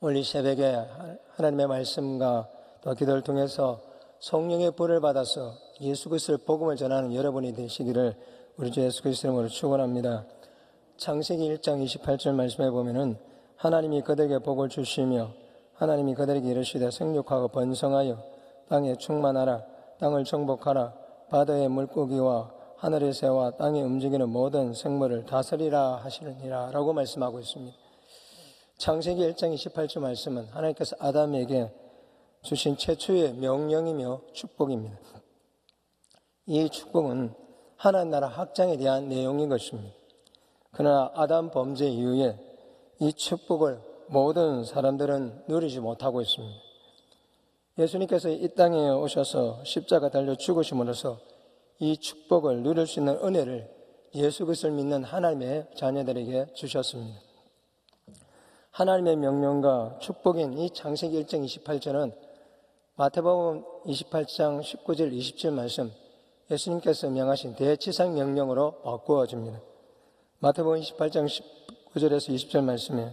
오늘 이 새벽에 하나님의 말씀과 또 기도를 통해서 성령의 불을 받아서 예수 그리스도의 복음을 전하는 여러분이 되시기를 우리 주 예수 그리스도의 이름으로 축원합니다. 창세기 1장 28절 말씀에 보면은 하나님이 그들에게 복을 주시며 하나님이 그들에게 이르시되 생육하고 번성하여 땅에 충만하라. 땅을 정복하라. 바다의 물고기와 하늘의 새와 땅에 움직이는 모든 생물을 다스리라 하시느니라 라고 말씀하고 있습니다. 창세기 1장 28절 말씀은 하나님께서 아담에게 주신 최초의 명령이며 축복입니다. 이 축복은 하나님 나라 확장에 대한 내용인 것입니다. 그러나 아담 범죄 이후에 이 축복을 모든 사람들은 누리지 못하고 있습니다. 예수님께서 이 땅에 오셔서 십자가 달려 죽으심으로써 이 축복을 누릴 수 있는 은혜를 예수 그리스도를 믿는 하나님의 자녀들에게 주셨습니다. 하나님의 명령과 축복인 이 창세기 1장 28절은 마태복음 28장 19절 20절 말씀, 예수님께서 명하신 대치상 명령으로 바꾸어집니다. 마태복음 28장 19절에서 20절 말씀에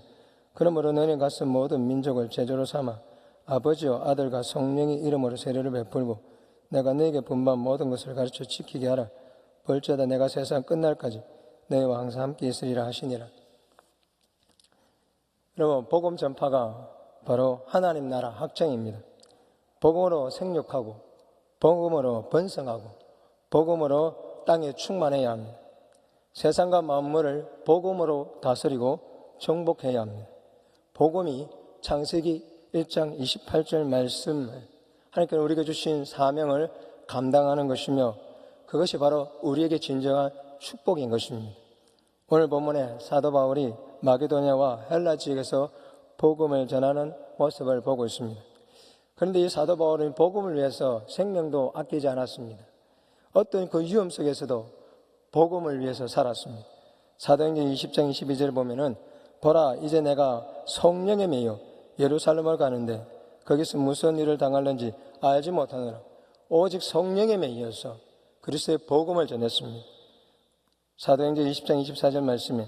그러므로 너희는 가서 모든 민족을 제자로 삼아 아버지와 아들과 성령의 이름으로 세례를 베풀고 내가 너희에게 분부한 모든 것을 가르쳐 지키게 하라. 볼지어다 내가 세상 끝날까지 너희와 항상 함께 있으리라 하시니라. 여러분, 복음 전파가 바로 하나님 나라 확장입니다. 복음으로 생육하고 복음으로 번성하고 복음으로 땅에 충만해야 합니다. 세상과 만물을 복음으로 다스리고 정복해야 합니다. 복음이 창세기 1장 28절 말씀, 하나님께서 우리에게 주신 사명을 감당하는 것이며 그것이 바로 우리에게 진정한 축복인 것입니다. 오늘 본문에 사도 바울이 마게도냐와 헬라 지역에서 복음을 전하는 모습을 보고 있습니다. 그런데 이 사도 바울은 복음을 위해서 생명도 아끼지 않았습니다. 어떤 그 위험 속에서도 복음을 위해서 살았습니다. 사도행전 20장 22절을 보면은 보라 이제 내가 성령에 매여 예루살렘을 가는데 거기서 무슨 일을 당할는지 알지 못하느라 오직 성령에 매여서 그리스도의 복음을 전했습니다. 사도행전 20장 24절 말씀에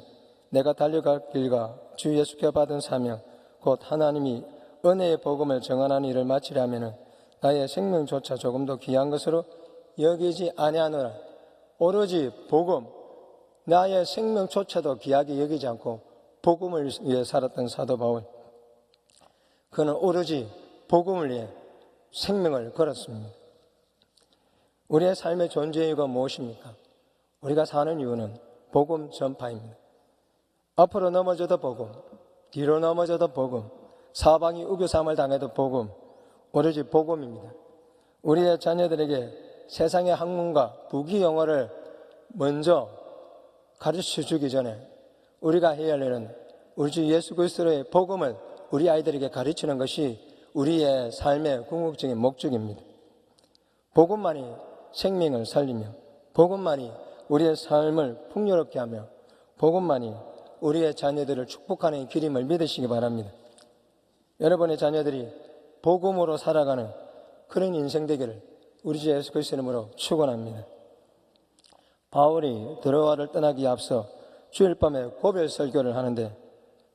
내가 달려갈 길과 주 예수께 받은 사명 곧 하나님이 은혜의 복음을 정언하는 일을 마치려 하면은 나의 생명조차 조금도 귀한 것으로 여기지 아니하노라. 오로지 복음, 나의 생명조차도 귀하게 여기지 않고 복음을 위해 살았던 사도 바울, 그는 오로지 복음을 위해 생명을 걸었습니다. 우리의 삶의 존재 이유가 무엇입니까? 우리가 사는 이유는 복음 전파입니다. 앞으로 넘어져도 복음, 뒤로 넘어져도 복음, 사방이 우겨삼을 당해도 복음, 오로지 복음입니다. 우리의 자녀들에게 세상의 학문과 부귀 영어를 먼저 가르쳐 주기 전에 우리가 해야 할 일은 우리 주 예수 그리스도의 복음을 우리 아이들에게 가르치는 것이 우리의 삶의 궁극적인 목적입니다. 복음만이 생명을 살리며 복음만이 우리의 삶을 풍요롭게 하며 복음만이 우리의 자녀들을 축복하는 길임을 믿으시기 바랍니다. 여러분의 자녀들이 복음으로 살아가는 그런 인생 되기를 우리 주 예수 그리스도의 이름으로 축원합니다. 바울이 드로아를 떠나기 앞서 주일 밤에 고별 설교를 하는데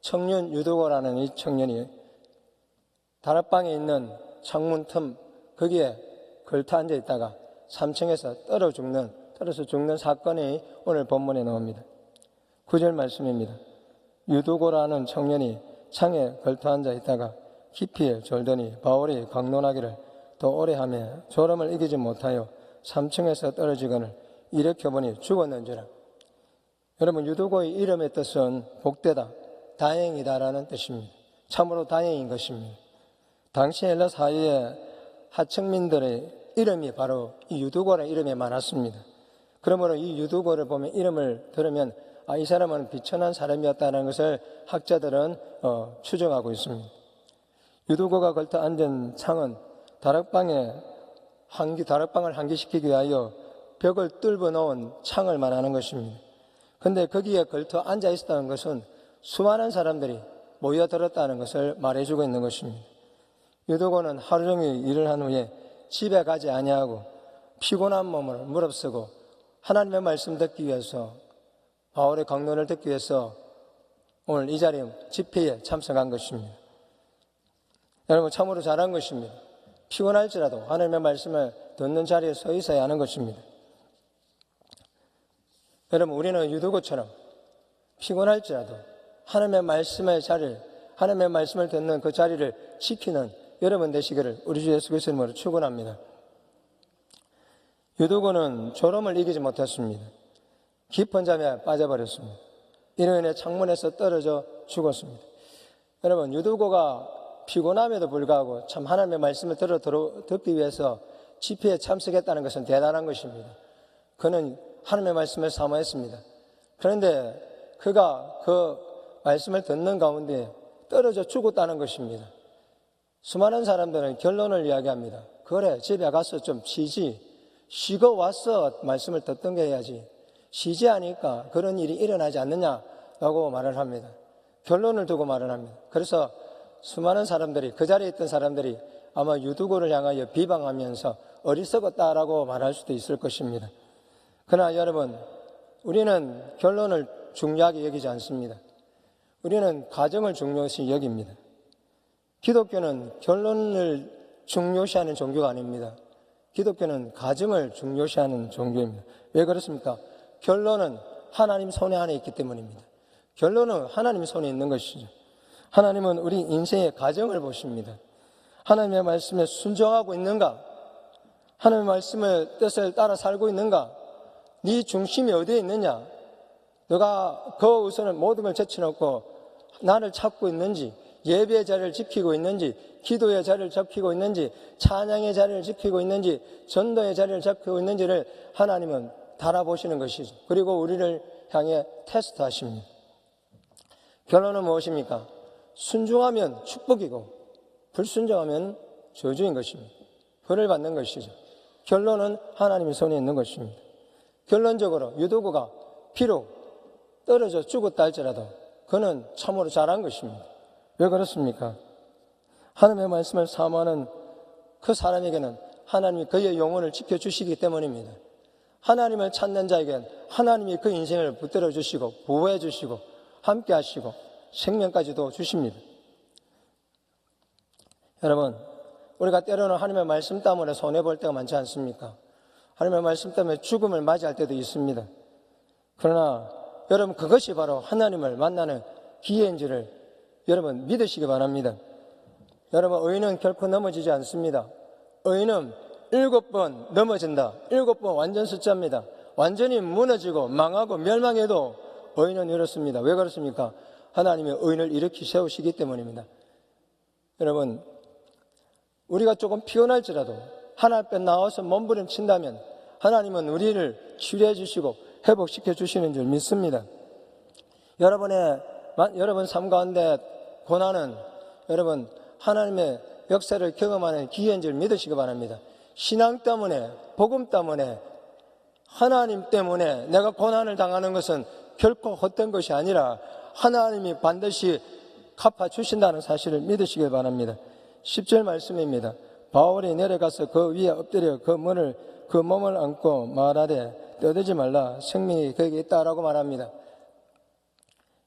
청년 유도고라는 이 청년이 다락방에 있는 창문 틈 거기에 걸터 앉아 있다가 3층에서 떨어져 죽는 사건이 오늘 본문에 나옵니다. 9절 말씀입니다. 유도고라는 청년이 창에 걸터 앉아 있다가 깊이 졸더니 바울이 강론하기를 더 오래 하며 졸음을 이기지 못하여 3층에서 떨어지거늘 일으켜보니 죽었는지라. 여러분, 유도고의 이름의 뜻은 복되다, 다행이다라는 뜻입니다. 참으로 다행인 것입니다. 당시 헬라 사회의 하층민들의 이름이 바로 이 유두고라는 이름이 많았습니다. 그러므로 이 유두고를 보면 이름을 들으면 이 사람은 비천한 사람이었다는 것을 학자들은 추정하고 있습니다. 유두고가 걸터 앉은 창은 다락방을 환기시키기 위하여 벽을 뚫어 놓은 창을 말하는 것입니다. 그런데 거기에 걸터 앉아 있었다는 것은 수많은 사람들이 모여들었다는 것을 말해주고 있는 것입니다. 유도고는 하루 종일 일을 한 후에 집에 가지 아니하고 피곤한 몸을 무릅쓰고 하나님의 말씀 듣기 위해서 바울의 강론을 듣기 위해서 오늘 이 자리에 집회에 참석한 것입니다. 여러분 참으로 잘한 것입니다. 피곤할지라도 하나님의 말씀을 듣는 자리에 서 있어야 하는 것입니다. 여러분 우리는 유두고처럼 피곤할지라도 하나님의 말씀의 자리를, 하나님의 말씀을 듣는 그 자리를 지키는 여러분 되시기를 우리 주 예수 그리스도 이름으로 축원합니다. 유두고는 졸음을 이기지 못했습니다. 깊은 잠에 빠져버렸습니다. 이로 인해 창문에서 떨어져 죽었습니다. 여러분 유두고가 피곤함에도 불구하고 참 하나님의 말씀을 듣기 위해서 집회에 참석했다는 것은 대단한 것입니다. 그는 하나님의 말씀을 사모했습니다. 그런데 그가 그 말씀을 듣는 가운데 떨어져 죽었다는 것입니다. 수많은 사람들은 결론을 이야기합니다. 그래, 집에 가서 좀 쉬고 와서 말씀을 듣던 게 해야지. 쉬지 않으니까 그런 일이 일어나지 않느냐라고 말을 합니다. 결론을 두고 말을 합니다. 그래서 수많은 사람들이, 그 자리에 있던 사람들이 아마 유두고를 향하여 비방하면서 어리석었다라고 말할 수도 있을 것입니다. 그러나 여러분, 우리는 결론을 중요하게 여기지 않습니다. 우리는 과정을 중요시 여깁니다. 기독교는 결론을 중요시하는 종교가 아닙니다. 기독교는 과정을 중요시하는 종교입니다. 왜 그렇습니까? 결론은 하나님 손에 안에 있기 때문입니다. 결론은 하나님 손에 있는 것이죠. 하나님은 우리 인생의 과정을 보십니다. 하나님의 말씀에 순종하고 있는가? 하나님의 말씀의 뜻을 따라 살고 있는가? 네 중심이 어디에 있느냐? 너가 그 우선은 모든 걸 제쳐놓고 나를 찾고 있는지, 예배의 자리를 지키고 있는지, 기도의 자리를 지키고 있는지, 찬양의 자리를 지키고 있는지, 전도의 자리를 지키고 있는지를 하나님은 달아보시는 것이죠. 그리고 우리를 향해 테스트하십니다. 결론은 무엇입니까? 순종하면 축복이고 불순종하면 저주인 것입니다. 벌을 받는 것이죠. 결론은 하나님의 손에 있는 것입니다. 결론적으로 유두고가 비록 떨어져 죽었다 할지라도 그는 참으로 잘한 것입니다. 왜 그렇습니까? 하나님의 말씀을 사모하는 그 사람에게는 하나님이 그의 영혼을 지켜주시기 때문입니다. 하나님을 찾는 자에게는 하나님이 그 인생을 붙들어 주시고 보호해 주시고 함께 하시고 생명까지도 주십니다. 여러분, 우리가 때로는 하나님의 말씀 때문에 손해볼 때가 많지 않습니까? 하나님의 말씀 때문에 죽음을 맞이할 때도 있습니다. 그러나 여러분, 그것이 바로 하나님을 만나는 기회인지를 여러분 믿으시기 바랍니다. 여러분, 의인은 결코 넘어지지 않습니다. 의인은 7번 넘어진다. 7번 완전 숫자입니다. 완전히 무너지고 망하고 멸망해도 의인은 이렇습니다. 왜 그렇습니까? 하나님이 의인을 일으키 세우시기 때문입니다. 여러분, 우리가 조금 피곤할지라도 하나님 앞에 나와서 몸부림친다면 하나님은 우리를 치료해 주시고 회복시켜 주시는 줄 믿습니다. 여러분 삶 가운데 고난은 여러분 하나님의 역사를 경험하는 기회인 줄 믿으시기 바랍니다. 신앙 때문에, 복음 때문에, 하나님 때문에 내가 고난을 당하는 것은 결코 헛된 것이 아니라 하나님이 반드시 갚아주신다는 사실을 믿으시기 바랍니다. 10절 말씀입니다. 바울이 내려가서 그 위에 엎드려 그 몸을 안고 말하되 떠들지 말라, 생명이 그에게 있다라고 말합니다.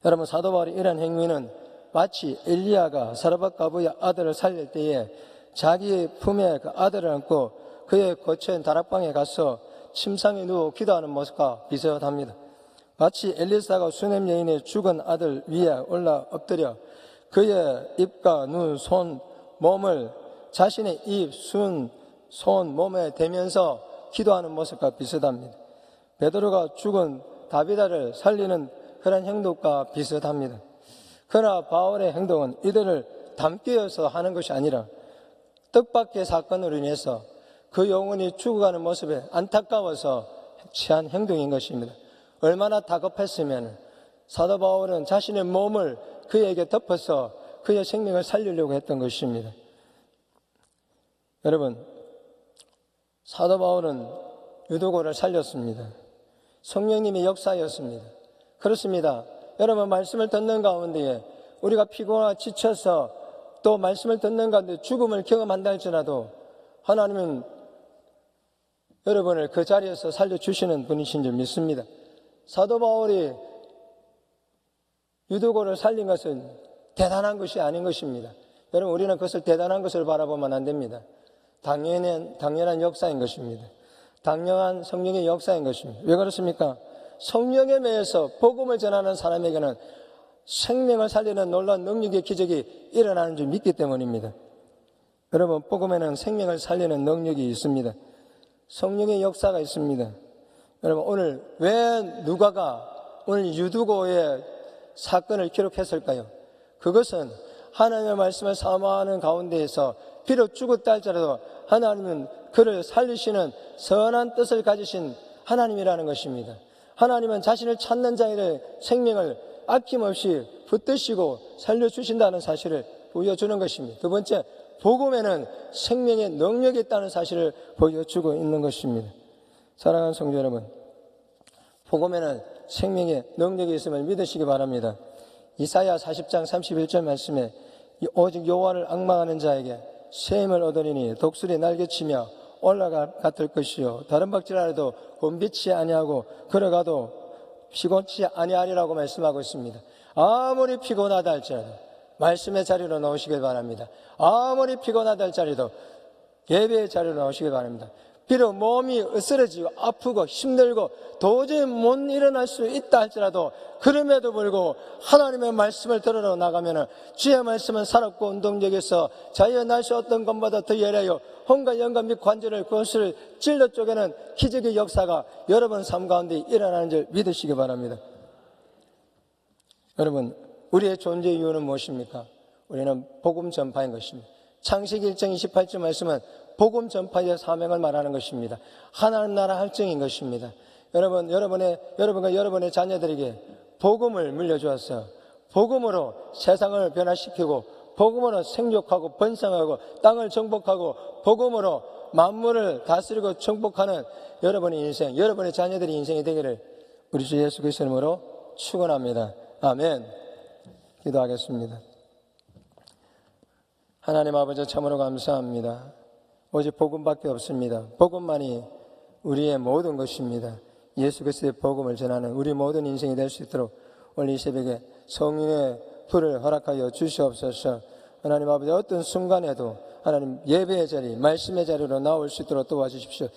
여러분, 사도 바울의 이런 행위는 마치 엘리야가 사르밧 과부의 아들을 살릴 때에 자기 품에 그 아들을 안고 그의 거처인 다락방에 가서 침상에 누워 기도하는 모습과 비슷합니다. 마치 엘리사가 수넴 여인의 죽은 아들 위에 올라 엎드려 그의 입과 눈, 손, 몸을 자신의 입, 손, 몸에 대면서 기도하는 모습과 비슷합니다. 베드로가 죽은 다비다를 살리는 그런 행동과 비슷합니다. 그러나 바울의 행동은 이들을 담기어서 하는 것이 아니라 뜻밖의 사건으로 인해서 그 영혼이 죽어가는 모습에 안타까워서 취한 행동인 것입니다. 얼마나 다급했으면 사도 바울은 자신의 몸을 그에게 덮어서 그의 생명을 살리려고 했던 것입니다. 여러분, 사도 바울은 유두고를 살렸습니다. 성령님의 역사였습니다. 그렇습니다. 여러분, 말씀을 듣는 가운데 우리가 피곤하고 지쳐서 또 말씀을 듣는 가운데 죽음을 경험한다 할지라도 하나님은 여러분을 그 자리에서 살려주시는 분이신 줄 믿습니다. 사도 바울이 유두고를 살린 것은 대단한 것이 아닌 것입니다. 여러분, 우리는 그것을 대단한 것을 바라보면 안 됩니다. 당연한 역사인 것입니다. 당연한 성령의 역사인 것입니다. 왜 그렇습니까? 성령에 매여서 복음을 전하는 사람에게는 생명을 살리는 놀라운 능력의 기적이 일어나는 줄 믿기 때문입니다. 여러분, 복음에는 생명을 살리는 능력이 있습니다. 성령의 역사가 있습니다. 여러분, 오늘 왜 누가가 오늘 유두고의 사건을 기록했을까요? 그것은 하나님의 말씀을 사모하는 가운데에서 비록 죽었다 할지라도 하나님은 그를 살리시는 선한 뜻을 가지신 하나님이라는 것입니다. 하나님은 자신을 찾는 자의 생명을 아낌없이 붙드시고 살려주신다는 사실을 보여주는 것입니다. 두 번째, 복음에는 생명의 능력이 있다는 사실을 보여주고 있는 것입니다. 사랑하는 성도 여러분, 복음에는 생명의 능력이 있음을 믿으시기 바랍니다. 이사야 40장 31절 말씀에 오직 여호와를 앙망하는 자에게 새 힘을 얻으리니 독수리 날개치며 올라가 같을 것이요 다른 박질하여도 곤비치 아니하고 걸어가도 피곤치 아니하리라고 말씀하고 있습니다. 아무리 피곤하다 할지라도 말씀의 자리로 나오시길 바랍니다. 아무리 피곤하다 할지라도 예배의 자리로 나오시길 바랍니다. 비록 몸이 으스러지고 아프고 힘들고 도저히 못 일어날 수 있다 할지라도 그럼에도 불구하고 하나님의 말씀을 들으러 나가면 주의 말씀은 살았고 운동력에서 자유의 날씨 어떤 것보다 더 열려요. 혼과 영감 및 관절을 그것을 찔러 쪼개는 기적의 역사가 여러분 삶 가운데 일어나는 줄 믿으시기 바랍니다. 여러분, 우리의 존재 이유는 무엇입니까? 우리는 복음 전파인 것입니다. 창세기 1장 28절 말씀은 복음 전파의 사명을 말하는 것입니다. 하나님 나라 할증인 것입니다. 여러분과 여러분의 자녀들에게 복음을 물려주었어요. 복음으로 세상을 변화시키고 복음으로 생육하고 번성하고 땅을 정복하고 복음으로 만물을 다스리고 정복하는 여러분의 인생, 여러분의 자녀들의 인생이 되기를 우리 주 예수 그리스도 이름으로 축원합니다. 아멘. 기도하겠습니다. 하나님 아버지, 참으로 감사합니다. 오직 복음밖에 없습니다. 복음만이 우리의 모든 것입니다. 예수 그리스도의 복음을 전하는 우리 모든 인생이 될 수 있도록 오늘 이 새벽에 성령의 불을 허락하여 주시옵소서. 하나님 아버지, 어떤 순간에도 하나님 예배의 자리, 말씀의 자리로 나올 수 있도록 도와주십시오.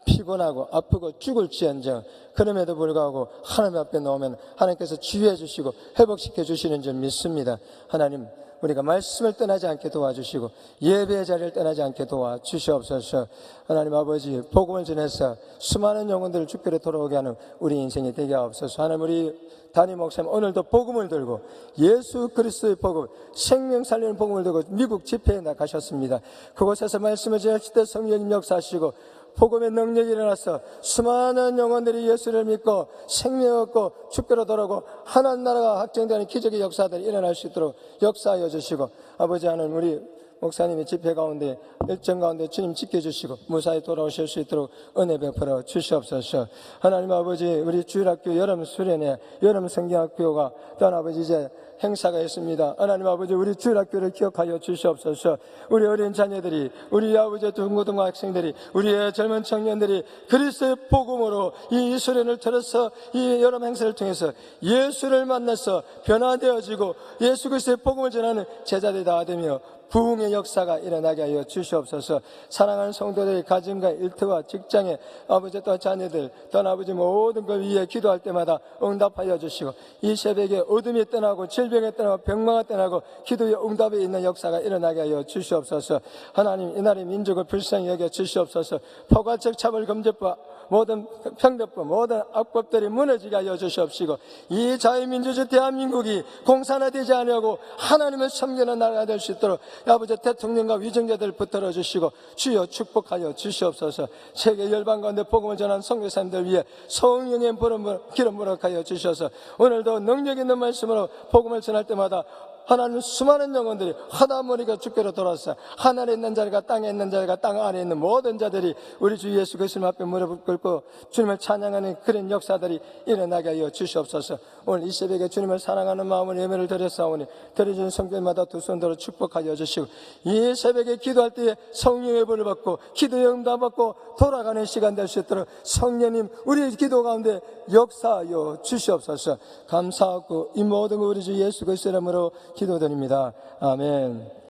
피곤하고 아프고 죽을지언정 그럼에도 불구하고 하나님 앞에 나오면 하나님께서 치유해 주시고 회복시켜 주시는 줄 믿습니다. 하나님, 우리가 말씀을 떠나지 않게 도와주시고 예배의 자리를 떠나지 않게 도와주시옵소서. 하나님 아버지, 복음을 전해서 수많은 영혼들을 주께로 돌아오게 하는 우리 인생이 되게 하옵소서. 하나님, 우리 담임 목사님 오늘도 복음을 들고 예수 그리스도의 복음, 생명 살리는 복음을 들고 미국 집회에 나가셨습니다. 그곳에서 말씀을 전하실 때 성령님 역사하시고 복음의 능력이 일어나서 수많은 영혼들이 예수를 믿고 생명 얻고 주께로 돌아오고 하나님 나라가 확정되는 기적의 역사들이 일어날 수 있도록 역사하여 주시고, 아버지 하나님, 우리 목사님의 집회 가운데 일정 가운데 주님 지켜주시고 무사히 돌아오실 수 있도록 은혜 베풀어 주시옵소서. 하나님 아버지, 우리 주일학교 여름 수련회, 여름 성경학교가 또한 아버지 이제 행사가 있습니다. 하나님 아버지, 우리 주일학교를 기억하여 주시옵소서. 우리 어린 자녀들이, 우리 아버지 중고등부 학생들이, 우리의 젊은 청년들이 그리스도의 복음으로 이 수련을 들어서 이 여름 행사를 통해서 예수를 만나서 변화되어지고 예수 그리스도의 복음을 전하는 제자들이 다 되며 부흥의 역사가 일어나게 하여 주시옵소서. 사랑하는 성도들의 가정과 일터와 직장에 아버지 또 자녀들 또한 아버지 모든 걸 위해 기도할 때마다 응답하여 주시고 이 새벽에 어둠이 떠나고 질병이 떠나고 병마가 떠나고 기도의 응답에 있는 역사가 일어나게 하여 주시옵소서. 하나님, 이날의 민족을 불쌍히 여겨 주시옵소서. 포괄적 차별금지법, 모든 평등법, 모든 악법들이 무너지게 하여 주시옵시고 이 자유민주주의 대한민국이 공산화되지 아니하고 하나님을 섬기는 나라가 될 수 있도록 아버지 대통령과 위정자들을 붙들어 주시고 주여 축복하여 주시옵소서. 세계 열방 가운데 복음을 전한 선교사님들 위해 성령의 기름 부어하여 주셔서 오늘도 능력 있는 말씀으로 복음을 전할 때마다 하나님 수많은 영혼들이 하나머리가 주께로 돌아서 하늘에 있는 자들과 땅에 있는 자들과 땅 안에 있는 모든 자들이 우리 주 예수 그리스도 앞에 무릎을 꿇고 주님을 찬양하는 그런 역사들이 일어나게 하여 주시옵소서. 오늘 이 새벽에 주님을 사랑하는 마음으로 예배를 드렸사오니 드려진 성전마다 두 손들어 축복하여 주시고 이 새벽에 기도할 때에 성령의 불을 받고 기도의 응답 받고 돌아가는 시간 될 수 있도록 성령님 우리 기도 가운데 역사하여 주시옵소서. 감사하고 이 모든 우리 주 예수 그리스도 이름으로 기도드립니다. 아멘.